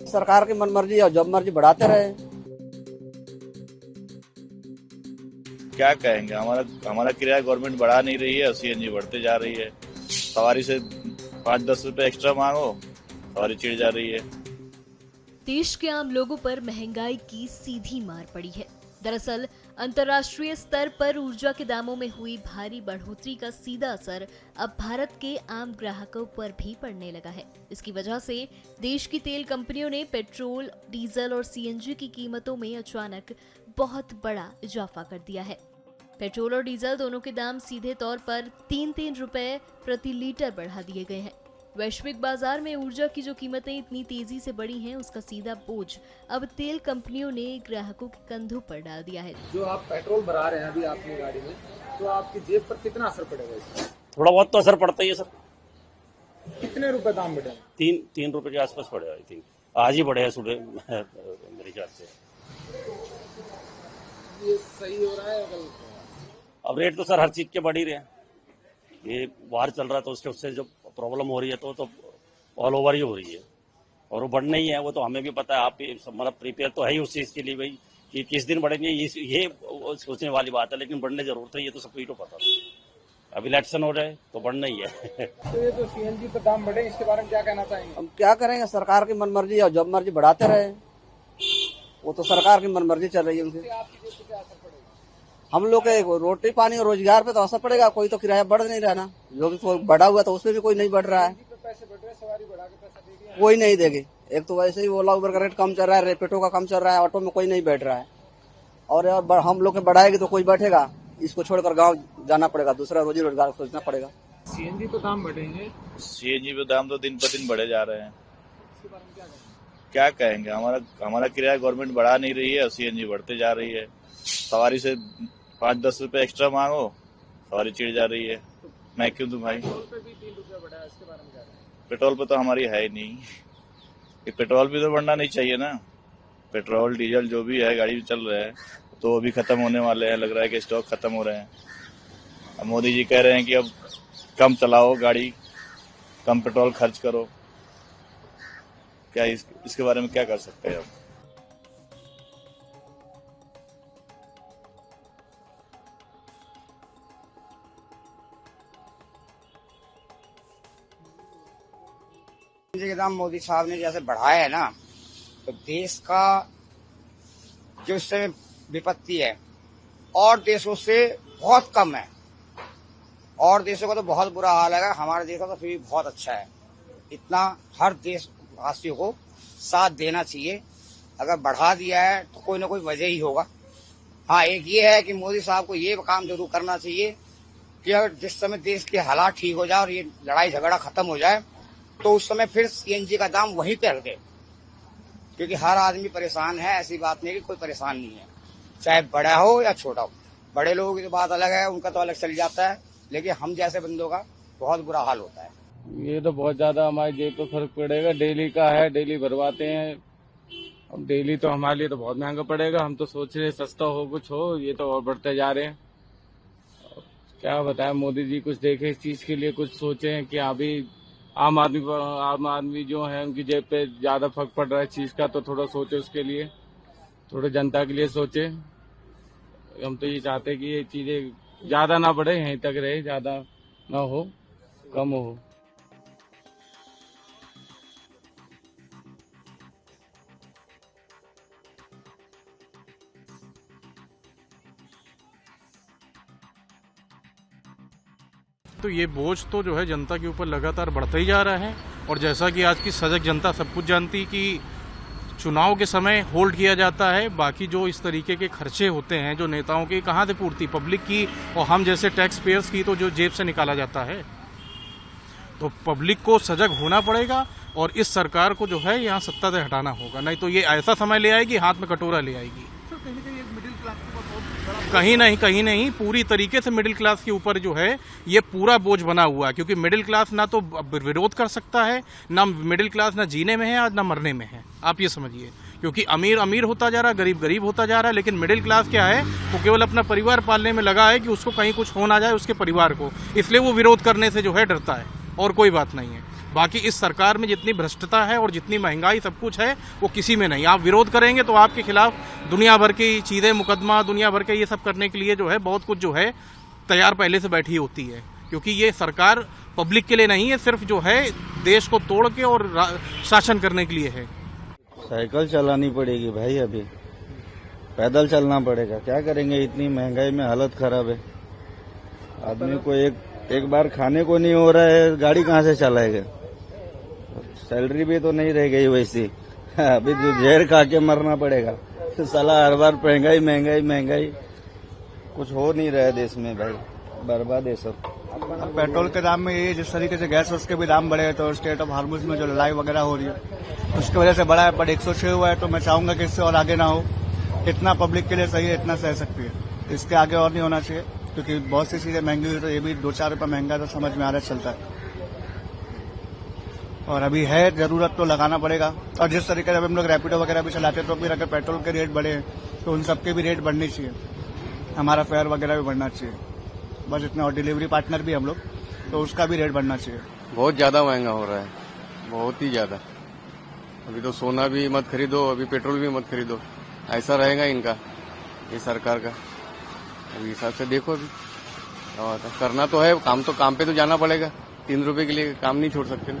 सरकार की मनमर्जी और जब मर्जी बढ़ाते रहे। क्या कहेंगे, हमारा किराया गवर्नमेंट बढ़ा नहीं रही है, सीएनजी बढ़ते जा रही है। सवारी से 5-10 रुपए एक्स्ट्रा मांगो, सवारी चिढ़ जा रही है। देश के आम लोगों पर महंगाई की सीधी मार पड़ी है। दरअसल अंतर्राष्ट्रीय स्तर पर ऊर्जा के दामों में हुई भारी बढ़ोतरी का सीधा असर अब भारत के आम ग्राहकों पर भी पड़ने लगा है। इसकी वजह से देश की तेल कंपनियों ने पेट्रोल, डीजल और सीएनजी की कीमतों में अचानक बहुत बड़ा इजाफा कर दिया है। पेट्रोल और डीजल दोनों के दाम सीधे तौर पर 3-3 रुपए प्रति लीटर बढ़ा दिए गए हैं। वैश्विक बाजार में ऊर्जा की जो कीमतें इतनी तेजी से बढ़ी हैं, उसका सीधा बोझ अब तेल कंपनियों ने ग्राहकों के कंधों पर डाल दिया है। जो आप पेट्रोल भरा रहे हैं अभी अपनी गाड़ी में, तो आपकी जेब पर कितना असर पड़ेगा इसका? थोड़ा बहुत तो असर पड़ता ही है सर। कितने रुपए दाम बढ़े? 3 रुपए के आसपास पड़ेगा। आई थिंक आज ही बढ़े हैं सुबह मेरे ख्याल से। ये सही हो रहा है या गलत? अब रेट तो सर हर चीज के बढ़ ही रहे हैं। ये वार चल रहा है तो उससे जो प्रॉब्लम हो रही है तो ऑल ओवर ही हो रही है, और वो बढ़ना ही है। वो तो हमें भी पता है, आप भी मतलब प्रिपेयर तो है ही उस चीज के लिए भाई कि किस दिन बढ़ेंगे, ये सोचने वाली बात है। लेकिन बढ़ने जरूरत है, ये तो सबको तो पता है। अब इलेक्शन हो जाए तो बढ़ना ही है। तो ये तो सीएनजी पर दाम बढ़े, इसके बारे में क्या कहना चाहेंगे? हम क्या करेंगे, सरकार की मनमर्जी और जब मर्जी बढ़ाते रहे। वो तो सरकार की मनमर्जी चल रही है उनसे। आपकी जेब पर क्या असर पड़ेगा? हम लोग के रोटी पानी और रोजगार पे तो असर पड़ेगा। कोई तो किराया बढ़ नहीं रहा ना, जो भी तो बढ़ा हुआ तो उसमें भी कोई नहीं बढ़ रहा है। पैसे बढ़ रहे, सवारी बढ़ा के पैसा देगी, कोई नहीं देगी। एक तो वैसे ही ओला उबर का रेट कम चल रहा है, रेपिडो का कम चल रहा है, ऑटो में कोई नहीं बैठ रहा है। और हम लोग के बढ़ाएगी तो कोई बैठेगा, इसको छोड़कर गाँव जाना पड़ेगा, दूसरा रोजी रोजगार सोचना पड़ेगा। सीएनजी पे दाम बढ़ेंगे, सीएनजी पे दाम तो दिन पर दिन बढ़े जा रहे हैं। इसके बारे में क्या कहेंगे, हमारा किराया गवर्नमेंट बढ़ा नहीं रही है, सीएनजी बढ़ते जा रही है। सवारी से 5-10 रुपए एक्स्ट्रा मांगो, सवारी चिढ़ जा रही है। मैं क्यों दूं भाई? पेट्रोल पे भी 3 रुपया बढ़ा है, इसके बारे में क्या कहेंगे? पेट्रोल पे तो हमारी है ही नहीं। ये पेट्रोल भी तो बढ़ना नहीं चाहिए ना। पेट्रोल डीजल जो भी है गाड़ी चल रहा है तो वो भी खत्म होने वाले हैं। लग रहा है कि स्टॉक खत्म हो रहे हैं। अब मोदी जी कह रहे हैं कि अब कम चलाओ गाड़ी, कम पेट्रोल खर्च करो। क्या इसके बारे में क्या कर सकते हैं अब? के दाम मोदी साहब ने जैसे बढ़ाया है ना, तो देश का जो इस समय विपत्ति है और देशों से बहुत कम है। और देशों का तो बहुत बुरा हाल है, हमारे देश का तो फिर भी बहुत अच्छा है। इतना हर देशवासियों को साथ देना चाहिए। अगर बढ़ा दिया है तो कोई ना कोई वजह ही होगा। हाँ, एक ये है कि मोदी साहब को ये काम जरूर करना चाहिए कि अगर जिस समय देश के हालात ठीक हो जाए और ये लड़ाई झगड़ा खत्म हो जाए तो उस समय फिर सीएनजी का दाम वहीं पे रखे, क्योंकि हर आदमी परेशान है। ऐसी बात नहीं कि कोई परेशान नहीं है, चाहे बड़ा हो या छोटा हो। बड़े लोगों की तो बात अलग है, उनका तो अलग चल जाता है, लेकिन हम जैसे बंदों का बहुत बुरा हाल होता है। ये तो बहुत ज्यादा हमारी जेब पे फर्क पड़ेगा। डेली का है, डेली भरवाते हैं। अब डेली तो हमारे लिए तो बहुत महंगा पड़ेगा। हम तो सोच रहे सस्ता हो कुछ हो, ये तो और बढ़ते जा रहे हैं। क्या बताएं, मोदी जी कुछ देखे इस चीज के लिए, कुछ सोचे कि अभी आम आदमी जो है उनकी जेब पे ज्यादा फर्क पड़ रहा है चीज का, तो थोड़ा सोचे उसके लिए, थोड़े जनता के लिए सोचे। हम तो ये चाहते हैं कि ये चीजें ज्यादा ना बढ़े, यहीं तक रहे, ज्यादा ना हो, कम हो। तो ये बोझ तो जो है जनता के ऊपर लगातार बढ़ता ही जा रहा है। और जैसा कि आज की सजग जनता सब कुछ जानती कि चुनाव के समय होल्ड किया जाता है, बाकी जो इस तरीके के खर्चे होते हैं जो नेताओं की, कहाँ से पूर्ति, पब्लिक की और हम जैसे टैक्स पेयर्स की तो जो जेब से निकाला जाता है। तो पब्लिक को सजग होना पड़ेगा और इस सरकार को जो है यहाँ सत्ता से हटाना होगा, नहीं तो ये ऐसा समय ले आएगी, हाथ में कटोरा ले आएगी। कहीं नहीं पूरी तरीके से मिडिल क्लास के ऊपर जो है ये पूरा बोझ बना हुआ है, क्योंकि मिडिल क्लास ना तो विरोध कर सकता है, ना मिडिल क्लास ना जीने में है आज, ना मरने में है। आप ये समझिए, क्योंकि अमीर अमीर होता जा रहा है, गरीब गरीब होता जा रहा है, लेकिन मिडिल क्लास क्या है, वो केवल अपना परिवार पालने में लगा है कि उसको कहीं कुछ हो ना जाए उसके परिवार को, इसलिए वो विरोध करने से जो है डरता है, और कोई बात नहीं है। बाकी इस सरकार में जितनी भ्रष्टता है और जितनी महंगाई सब कुछ है वो किसी में नहीं। आप विरोध करेंगे तो आपके खिलाफ दुनिया भर की चीजें, मुकदमा, दुनिया भर के ये सब करने के लिए जो है बहुत कुछ जो है तैयार पहले से बैठी होती है, क्योंकि ये सरकार पब्लिक के लिए नहीं है, सिर्फ जो है देश को तोड़ के और शासन करने के लिए है। साइकिल चलानी पड़ेगी भाई, अभी पैदल चलना पड़ेगा, क्या करेंगे, इतनी महंगाई में हालत खराब है। आदमी को एक बार खाने को नहीं हो रहा है, गाड़ी कहाँ से चलाएगा। सैलरी भी तो नहीं रह गई वैसी, अभी जो जहर खा के मरना पड़ेगा। तो साला हर बार महंगाई महंगाई महंगाई, कुछ हो नहीं रहा है देश में भाई, बर्बाद है सब। पेट्रोल के दाम में ये जिस तरीके से गैस उसके भी दाम बढ़े, तो स्टेट ऑफ हार्मुज में जो लड़ाई वगैरह हो रही है उसकी वजह से बढ़ा है, पर 106 हुआ है। तो मैं चाहूंगा कि इससे और आगे ना हो, इतना पब्लिक के लिए सही है, इतना सह सकती है, इसके आगे और नहीं होना चाहिए, क्योंकि बहुत सी चीजें महंगी हुई, तो ये भी 2-4 रुपये महंगा तो समझ में आ रहा चलता है। और अभी है जरूरत तो लगाना पड़ेगा। और जिस तरीके से हम लोग रैपिडो वगैरह भी चलाते हैं, तो फिर अगर पेट्रोल के रेट बढ़े तो उन सबके भी रेट बढ़नी चाहिए, हमारा फेयर वगैरह भी बढ़ना चाहिए, बस इतना। और डिलीवरी पार्टनर भी हम लोग, तो उसका भी रेट बढ़ना चाहिए। बहुत ज्यादा महंगा हो रहा है, बहुत ही ज्यादा। अभी तो सोना भी मत खरीदो, अभी पेट्रोल भी मत खरीदो, ऐसा रहेगा इनका, ये सरकार का। अभी हिसाब से देखो, अभी करना तो है काम, तो काम पे तो जाना पड़ेगा, 3 रुपए के लिए काम नहीं छोड़ सकते ना।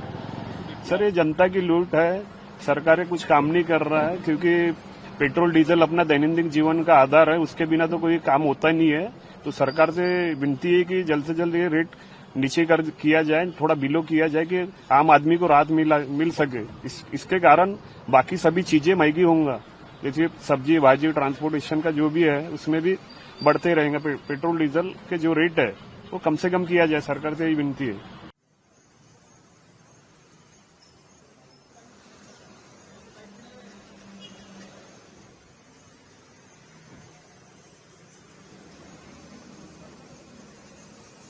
सर ये जनता की लूट है, सरकारें कुछ काम नहीं कर रहा है, क्योंकि पेट्रोल डीजल अपना दैनंदिन जीवन का आधार है, उसके बिना तो कोई काम होता ही नहीं है। तो सरकार से विनती है कि जल्द से जल्द ये रेट नीचे किया जाए, थोड़ा बिलो किया जाए, कि आम आदमी को राहत मिल सके। इसके कारण बाकी सभी चीजें महंगी होंगी, जैसे सब्जी भाजी ट्रांसपोर्टेशन का जो भी है उसमें भी बढ़ते रहेंगे। पेट्रोल डीजल के जो रेट है वो कम से कम किया जाए, सरकार से यही विनती है।